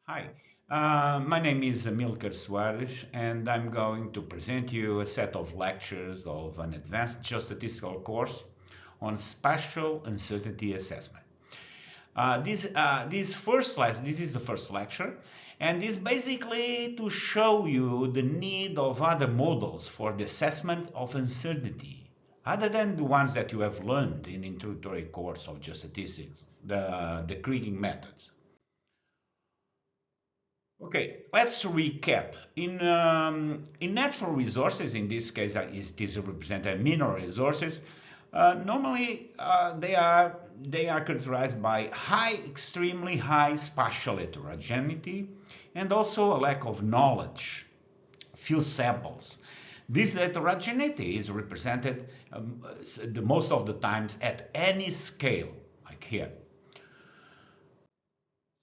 Hi, my name is Amilcar Soares, and I'm going to present you a set of lectures of an advanced geostatistical course on spatial uncertainty assessment. This is the first lecture, and this basically to show you the need of other models for the assessment of uncertainty, other than the ones that you have learned in introductory course of geostatistics, the Kriging methods. Okay, let's recap. In natural resources, in this case, it is represented mineral resources. Normally, they are characterized by extremely high spatial heterogeneity, and also a lack of knowledge, few samples. This heterogeneity is represented the most of the times at any scale, like here.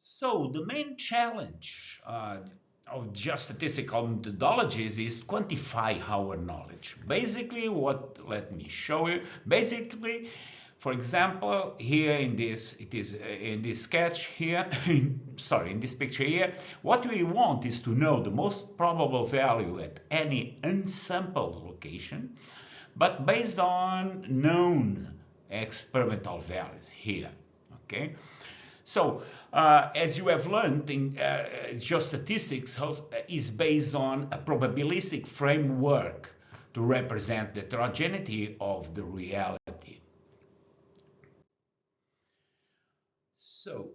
So the main challenge of geostatistical methodologies is quantify our knowledge. Basically, let me show you. Basically, for example, here in this, it is in this sketch here, sorry, in this picture here, what we want is to know the most probable value at any unsampled location, but based on known experimental values here. Okay. So, as you have learned, in geostatistics is based on a probabilistic framework to represent the heterogeneity of the reality. So,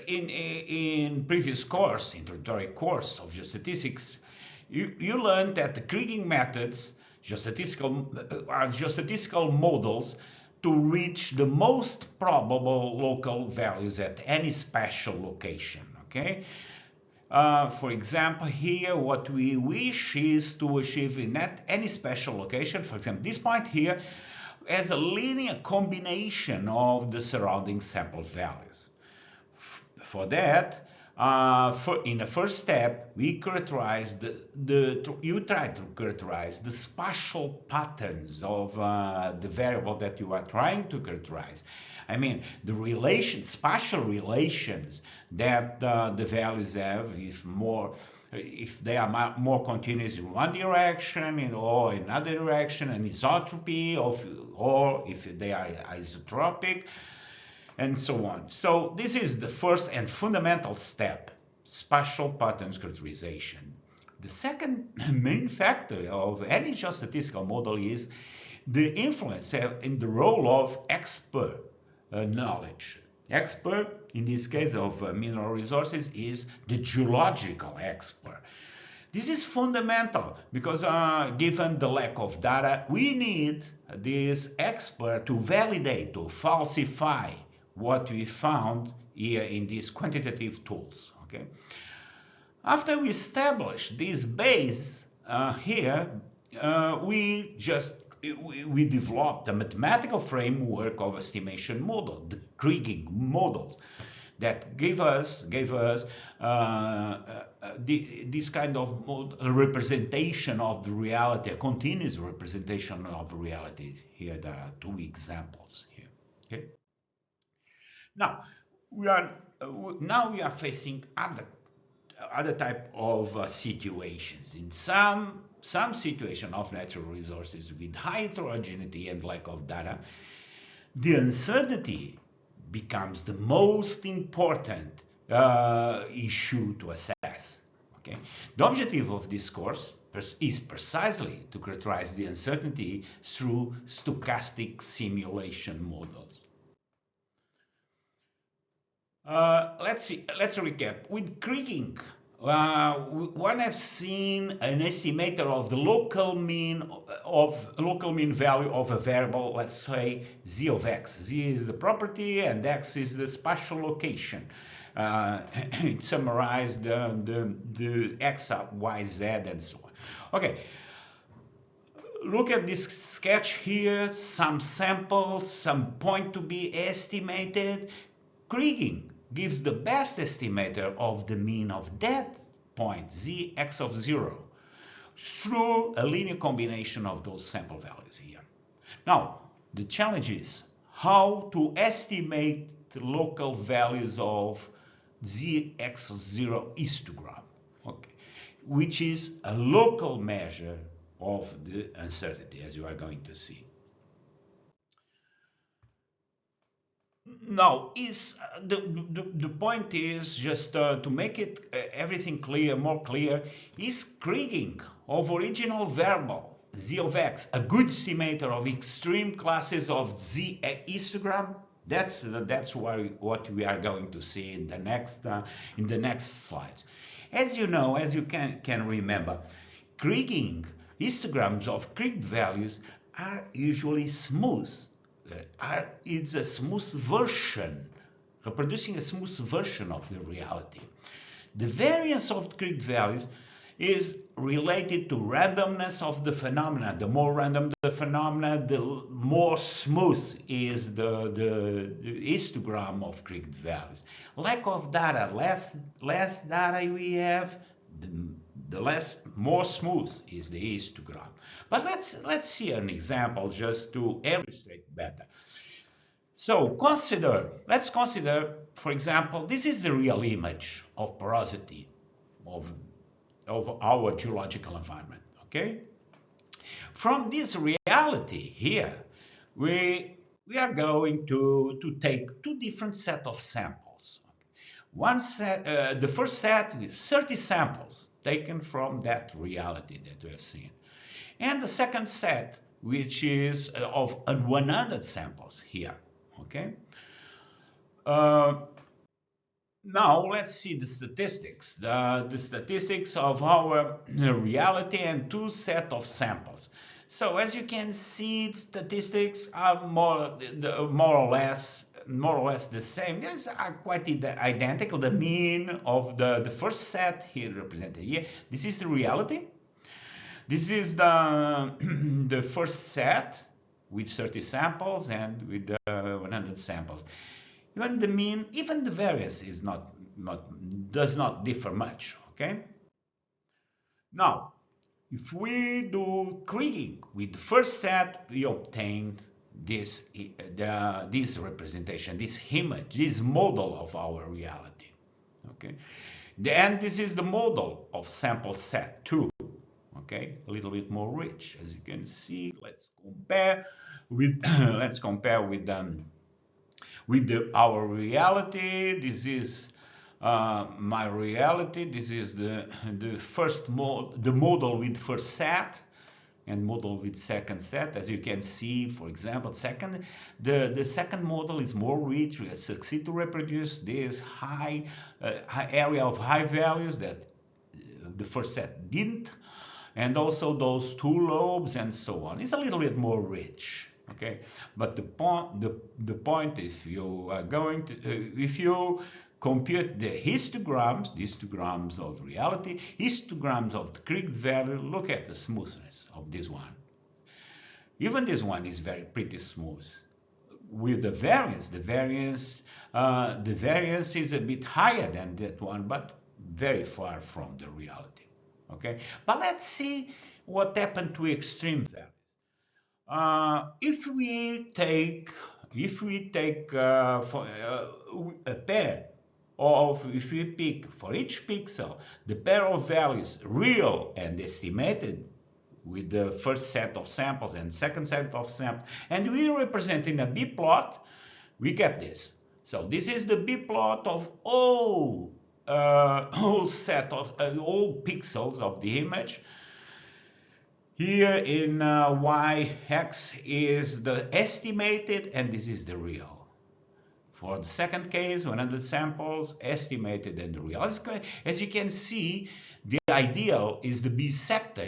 in previous course, introductory course of geostatistics, you learned that the Kriging methods, geostatistical models to reach the most probable local values at any spatial location. Okay. For example, here what we wish is to achieve in any spatial location. For example, this point here as a linear combination of the surrounding sample values. For that, in the first step, we characterize you try to characterize the spatial patterns of the variable that you are trying to characterize. I mean, spatial relations that the values have, if they are more continuous in one direction or in another direction, an isotropy or if they are isotropic, and so on. So this is the first and fundamental step, spatial patterns characterization. The second main factor of any geostatistical model is the influence in the role of expert knowledge. Expert, in this case of mineral resources, is the geological expert. This is fundamental because given the lack of data, we need this expert to validate, to falsify what we found here in these quantitative tools. Okay. After we establish this base here, we developed a mathematical framework of estimation model, the Kriging models, that gave us this kind of representation of the reality, a continuous representation of reality. Here there are two examples here. Okay. Now we are facing other type of situations. In some situation of natural resources with high heterogeneity and lack of data, the uncertainty becomes the most important issue to assess. Okay, the objective of this course is precisely to characterize the uncertainty through stochastic simulation models. Let's recap. With Kriging, one has seen an estimator of the local mean value of a variable, let's say z of x. Z is the property and x is the spatial location. It summarized the x, y, z, and so on. Okay. Look at this sketch here, some samples, some point to be estimated. Kriging gives the best estimator of the mean of that point, z x of 0, through a linear combination of those sample values here. Now, the challenge is how to estimate the local values of ZX0 histogram, okay, which is a local measure of the uncertainty, as you are going to see. Now, the point is just to make it everything clear, more clear, is Kriging of original variable z of x a good estimator of extreme classes of z histogram? That's what we are going to see in the next slides. As you know, as you can remember, Kriging histograms of Kriged values are usually smooth. It's a smooth version, reproducing a smooth version of the reality. The variance of the Kriged values is related to randomness of the phenomena. The more random the phenomena, the more smooth is the histogram of Kriged values. Lack of data, less data we have, the more smooth is the histogram. But let's see an example just to illustrate better. So let's consider, for example, this is the real image of porosity of our geological environment, okay? From this reality here, we are going to take two different set of samples. One set, the first set with 30 samples taken from that reality that we have seen. And the second set, which is of 100 samples here, okay? Now let's see the statistics, the statistics of our reality and two set of samples. So as you can see, statistics are more or less the same. These are quite identical. The mean of the first set here represented here. This is the reality. This is the first set with 30 samples and with 100 samples. Even the mean, even the variance is does not differ much. Okay. Now, if we do Kriging with the first set, we obtain this representation, this image, this model of our reality. Okay. Then this is the model of sample set 2. Okay, a little bit more rich, as you can see. Let's compare with our reality. This is my reality. This is the model with first set and model with second set. As you can see, for example, the second model is more rich. We succeed to reproduce this high area of high values that the first set didn't, and also those two lobes and so on. It's a little bit more rich. Okay, but the point, if you are going to if you compute the histograms of reality, histograms of the Kriged value, look at the smoothness of this one. Even this one is pretty smooth. With the variance is a bit higher than that one, but very far from the reality. Okay, but let's see what happened to extreme values. If we take for a pair of, if we pick for each pixel the pair of values real and estimated with the first set of samples and second set of samples, and we represent in a B plot, we get this. So this is the B plot of all pixels of the image. Here in y-x is the estimated, and this is the real. For the second case, 100 samples, estimated and the real. As you can see, the ideal is the B sector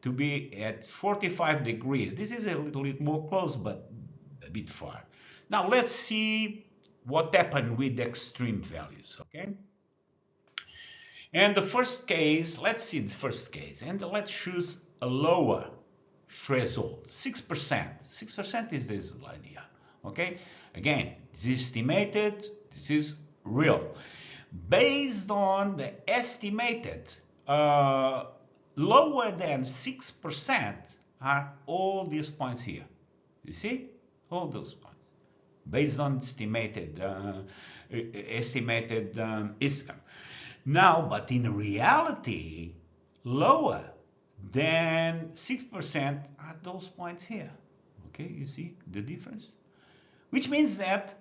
to be at 45 degrees. This is a little bit more close, but a bit far. Now let's see what happened with the extreme values, okay? And the first case, let's see the first case, and let's choose a lower threshold, 6%. 6% is this line here, okay? Again, this is estimated, this is real. Based on the estimated, lower than 6% are all these points here. You see? All those points. based on estimated income. Now, but in reality, lower than 6% are those points here. Okay, you see the difference? Which means that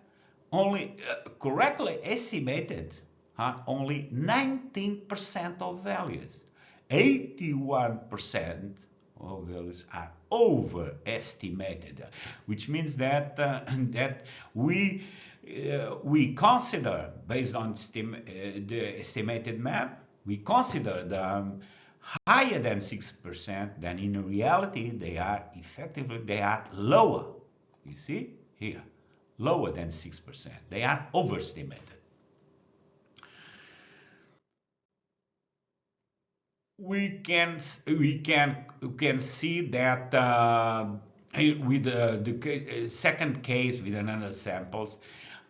only correctly estimated are only 19% of values. 81% of values are overestimated, which means that that we consider, based on the estimated map, we consider them higher than 6%, then in reality they are lower. You see here, lower than 6%. They are overestimated. We can see that with the second case with another samples.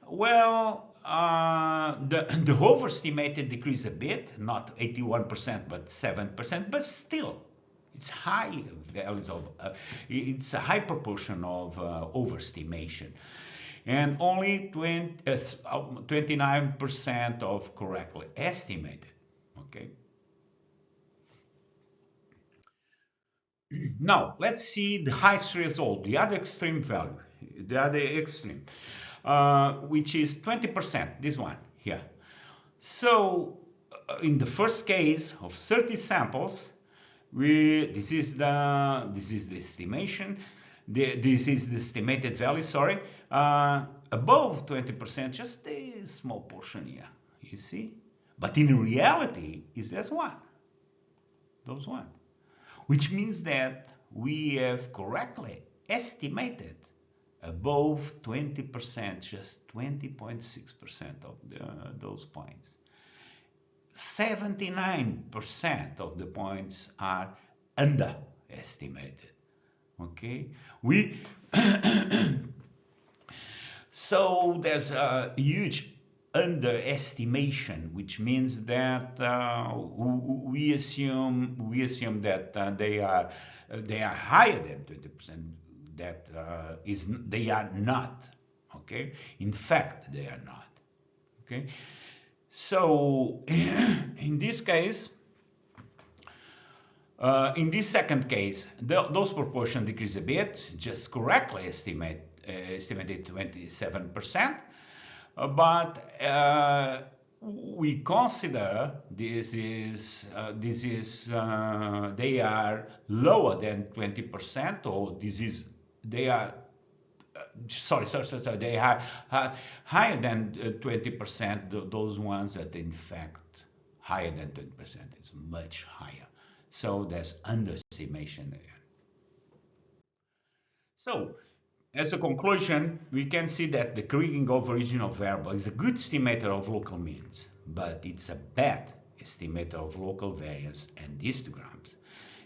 Well, the overestimated decrease a bit, not 81%, but 7%, but still, it's high values of, it's a high proportion of overestimation. And only 29% of correctly estimated, okay? Now, let's see the highest result, the other extreme value, the other extreme, which is 20%, this one here. So, in the first case of 30 samples, this is the estimation, this is the estimated value, sorry, above 20%, just a small portion here, you see? But in reality, it's just one, those one. Which means that we have correctly estimated above 20%, just 20.6% of those points. 79% of the points are underestimated. Okay, so there's a huge underestimation, which means that we assume that they are higher than 20%. That they are not. Okay, in fact they are not. Okay, so in this case, in this second case, those proportions decrease a bit, just correctly estimated 27%. But we consider they are lower than 20%, or they are they are higher than 20%. Those ones that in fact higher than 20%, is much higher. So there's underestimation again. So, as a conclusion, we can see that the Kriging of original variable is a good estimator of local means, but it's a bad estimator of local variance and histograms.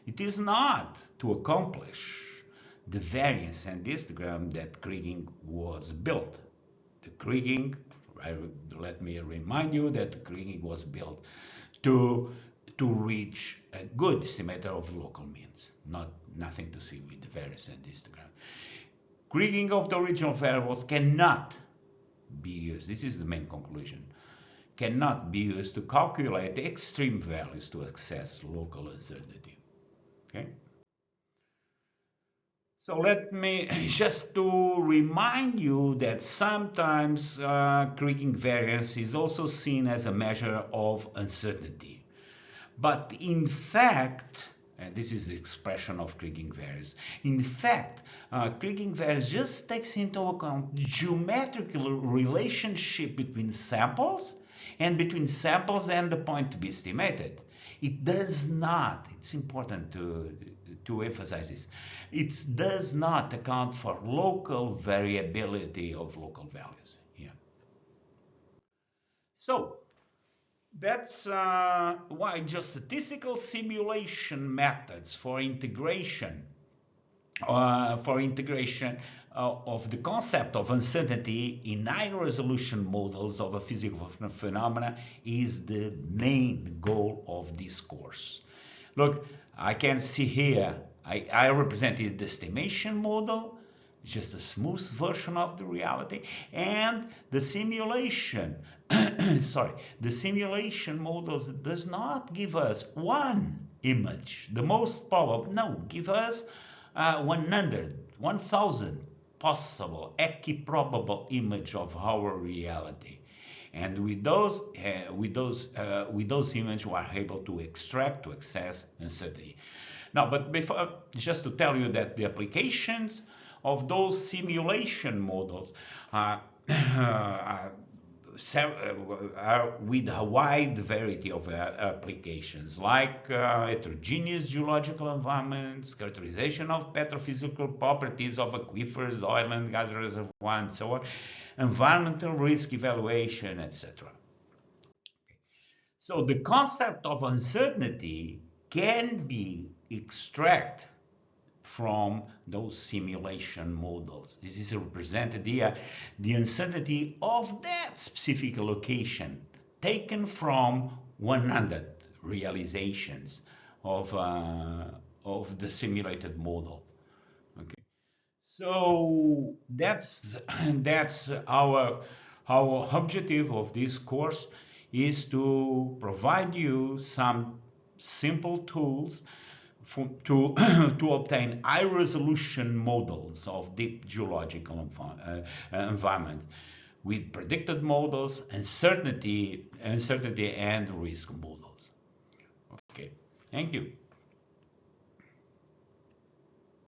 It is not to accomplish the variance and histogram that Kriging was built. The Kriging, let me remind you that the Kriging was built to reach a good estimator of local means, nothing to see with the variance and histogram. Kriging of the original variables cannot be used, this is the main conclusion, cannot be used to calculate the extreme values to access local uncertainty. Okay? So let me just to remind you that sometimes Kriging variance is also seen as a measure of uncertainty. But in fact, and this is the expression of Kriging variance. In fact, Kriging variance just takes into account the geometrical relationship between samples and the point to be estimated. It does not, it's important to emphasize this, it does not account for local variability of local values here. So, that's why just statistical simulation methods for integration of the concept of uncertainty in high resolution models of a physical phenomena is the main goal of this course. Look, I can see here, I represented the estimation model just a smooth version of the reality, and the simulation sorry, the simulation models does not give us one image, the most probable, no, give us 100, 1000 possible equiprobable image of our reality. And with those images, we are able to extract, to access uncertainty. Now, but before, just to tell you that the applications of those simulation models are, are with a wide variety of applications, like heterogeneous geological environments, characterization of petrophysical properties of aquifers, oil and gas reservoirs, and so on, environmental risk evaluation, etc. So the concept of uncertainty can be extracted from those simulation models. This is represented here, the uncertainty of that specific location taken from 100 realizations of the simulated model. Okay, so that's our objective of this course, is to provide you some simple tools to to obtain high resolution models of deep geological environments with predicted models, uncertainty and risk models. Okay, thank you.